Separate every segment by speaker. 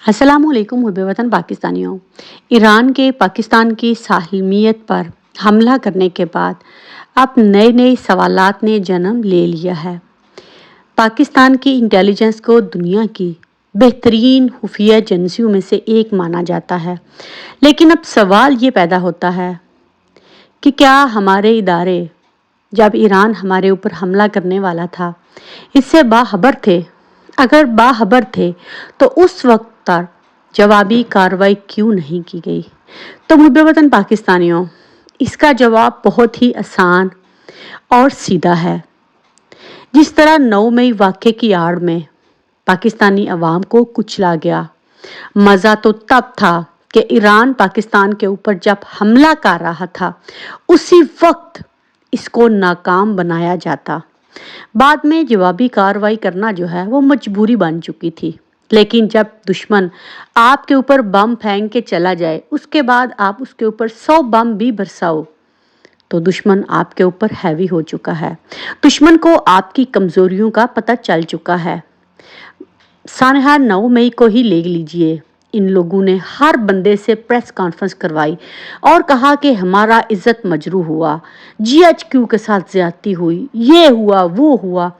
Speaker 1: अस्सलामुअलैकुम हुब्बे वतन पाकिस्तानियों। ईरान के पाकिस्तान की सालमियत पर हमला करने के बाद अब नए नए सवालात ने जन्म ले लिया है। पाकिस्तान की इंटेलिजेंस को दुनिया की बेहतरीन खुफिया एजेंसियों में से एक माना जाता है, लेकिन अब सवाल ये पैदा होता है कि क्या हमारे इदारे जब ईरान हमारे ऊपर हमला करने वाला था इससे बाखबर थे? अगर बाखबर थे तो उस वक्त पर जवाबी कार्रवाई क्यों नहीं की गई? तो मुझे वतन पाकिस्तानियों, इसका जवाब बहुत ही आसान और सीधा है। जिस तरह 9 मई वाक़े की आड़ में पाकिस्तानी अवाम को कुचला गया, मज़ा तो तब था कि ईरान पाकिस्तान के ऊपर जब हमला कर रहा था उसी वक्त इसको नाकाम बनाया जाता। बाद में जवाबी कार्रवाई करना जो है वो मजबूरी बन चुकी थी, लेकिन जब दुश्मन आपके ऊपर बम फेंक के चला जाए उसके बाद आप उसके ऊपर 100 बम भी बरसाओ तो दुश्मन आपके ऊपर हैवी हो चुका है। दुश्मन को आपकी कमजोरियों का पता चल चुका है। सानहा 9 मई को ही ले लीजिए, इन लोगों ने हर बंदे से प्रेस कॉन्फ्रेंस करवाई और कहा कि हमारा इज्जत मजरू हुआ, जीएचक्यू के साथ ज्यादती हुई, ये हुआ वो हुआ।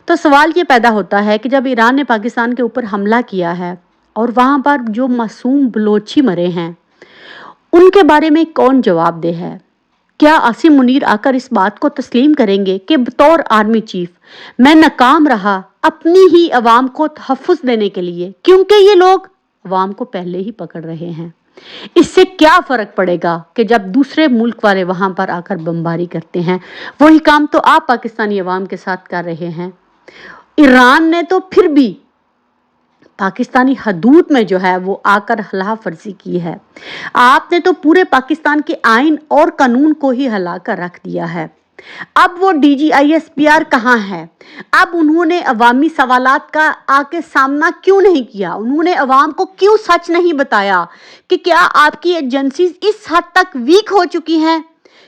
Speaker 1: तो सवाल ये पैदा होता है कि जब ईरान ने पाकिस्तान के ऊपर हमला किया है और वहाँ पर जो मासूम बलोची मरे हैं उनके बारे में कौन जवाबदेह है? क्या आसिम मुनीर आकर इस बात को तस्लीम करेंगे कि बतौर आर्मी चीफ मैं नाकाम रहा अपनी ही अवाम को तहफ़्फ़ुज़ देने के लिए, क्योंकि ये लोग अवाम को पहले ही पकड़ रहे हैं। इससे क्या फ़र्क पड़ेगा कि जब दूसरे मुल्क वाले वहाँ पर आकर बमबारी करते हैं, वही काम तो आप पाकिस्तानी अवाम के साथ कर रहे हैं। ईरान ने तो फिर भी पाकिस्तानी हदूद में जो है वो आकर खिलाफ वर्जी की है। आपने तो पूरे पाकिस्तान के आइन और कानून को ही हिला कर रख दिया है। अब वो DGISPR कहाँ है? अब उन्होंने अवामी सवालात का आके सामना क्यों नहीं किया? उन्होंने अवाम को क्यों सच नहीं बताया कि क्या आपकी एजेंसीज इस हद तक वीक हो चुकी हैं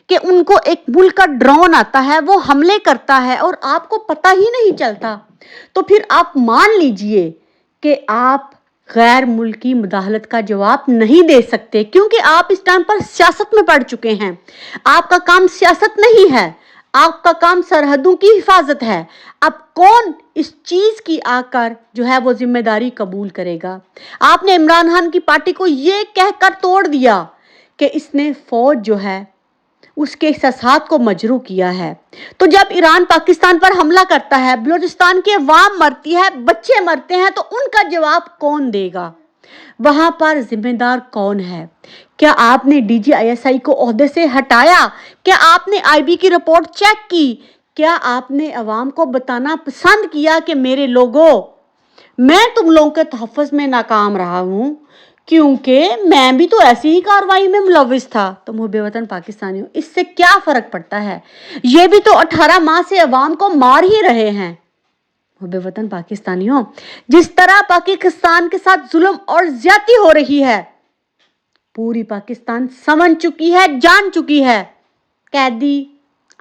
Speaker 1: कि उनको एक मुल्क का ड्रोन आता है, वो हमले करता है और आपको पता ही नहीं चलता? तो फिर आप मान लीजिए कि आप गैर मुल्की मुदाखलत का जवाब नहीं दे सकते, क्योंकि आप इस टाइम पर सियासत में पड़ चुके हैं। आपका काम सियासत नहीं है, आपका काम सरहदों की हिफाजत है। अब कौन इस चीज की आकर जो है वो जिम्मेदारी कबूल करेगा? आपने इमरान खान की पार्टी को ये कहकर तोड़ दिया कि इसने फौज जो है उसके एहसासात को मजरू किया है। तो जब ईरान पाकिस्तान पर हमला करता है, बलूचिस्तान की अवाम मरती है, बच्चे मरते हैं, तो उनका जवाब कौन देगा? वहां पर जिम्मेदार कौन है? क्या आपने DGISI को ओहदे से हटाया? क्या आपने IB की रिपोर्ट चेक की? क्या आपने अवाम को बताना पसंद किया कि मेरे लोगों, मैं तुम लोगों के तहफ़्फ़ुज़ में नाकाम रहा हूं क्योंकि मैं भी तो ऐसी ही कार्रवाई में मुलविस था? तो मुहब्बे वतन पाकिस्तानियों, इससे क्या फ़र्क पड़ता है? ये भी तो 18 माह से अवाम को मार ही रहे हैं। मुहब्बे वतन पाकिस्तानियों, जिस तरह पाकिस्तान के साथ जुल्म और ज्यादती हो रही है, पूरी पाकिस्तान समझ चुकी है, जान चुकी है। कैदी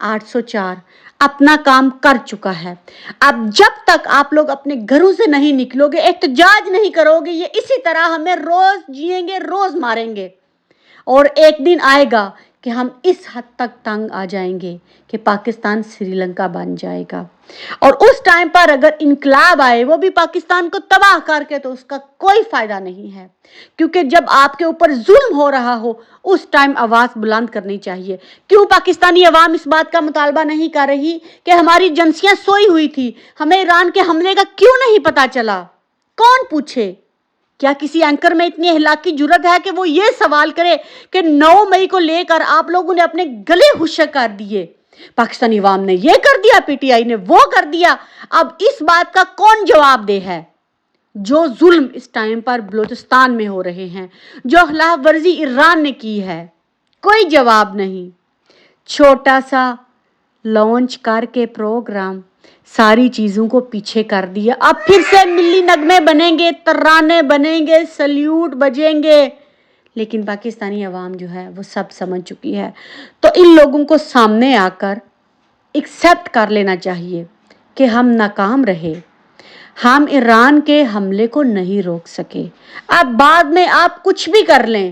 Speaker 1: 804 अपना काम कर चुका है। अब जब तक आप लोग अपने घरों से नहीं निकलोगे, एहतजाज नहीं करोगे, ये इसी तरह हमें रोज जिएंगे, रोज मारेंगे। और एक दिन आएगा कि हम इस हद तक तंग आ जाएंगे कि पाकिस्तान श्रीलंका बन जाएगा। और उस टाइम पर अगर इनकलाब आए, वो भी पाकिस्तान को तबाह करके, तो उसका कोई फायदा नहीं है, क्योंकि जब आपके ऊपर जुल्म हो रहा हो उस टाइम आवाज बुलंद करनी चाहिए। क्यों पाकिस्तानी अवाम इस बात का मुतालबा नहीं कर रही कि हमारी एजेंसियां सोई हुई थी, हमें ईरान के हमले का क्यों नहीं पता चला? कौन पूछे? क्या किसी एंकर में इतनी हिलाकी जुर्रत है कि वो ये सवाल करे कि 9 मई को लेकर आप लोगों ने अपने गले खुश्क कर दिए? पाकिस्तानी अवाम ने ये कर दिया, PTI ने वो कर दिया। अब इस बात का कौन जवाबदेह है? जो जुल्म इस टाइम पर बलूचिस्तान में हो रहे हैं, जो खिलाफ वर्जी ईरान ने की है, कोई जवाब नहीं। छोटा सा लॉन्च करके प्रोग्राम सारी चीज़ों को पीछे कर दिया। अब फिर से मिली नगमे बनेंगे, तराने बनेंगे, सल्यूट बजेंगे, लेकिन पाकिस्तानी अवाम जो है वो सब समझ चुकी है। तो इन लोगों को सामने आकर एक्सेप्ट कर लेना चाहिए कि हम नाकाम रहे, ہم ایران کے حملے کو نہیں روک سکے۔ اب بعد میں آپ کچھ بھی کر لیں،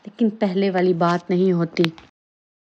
Speaker 1: لیکن پہلے والی بات نہیں ہوتی۔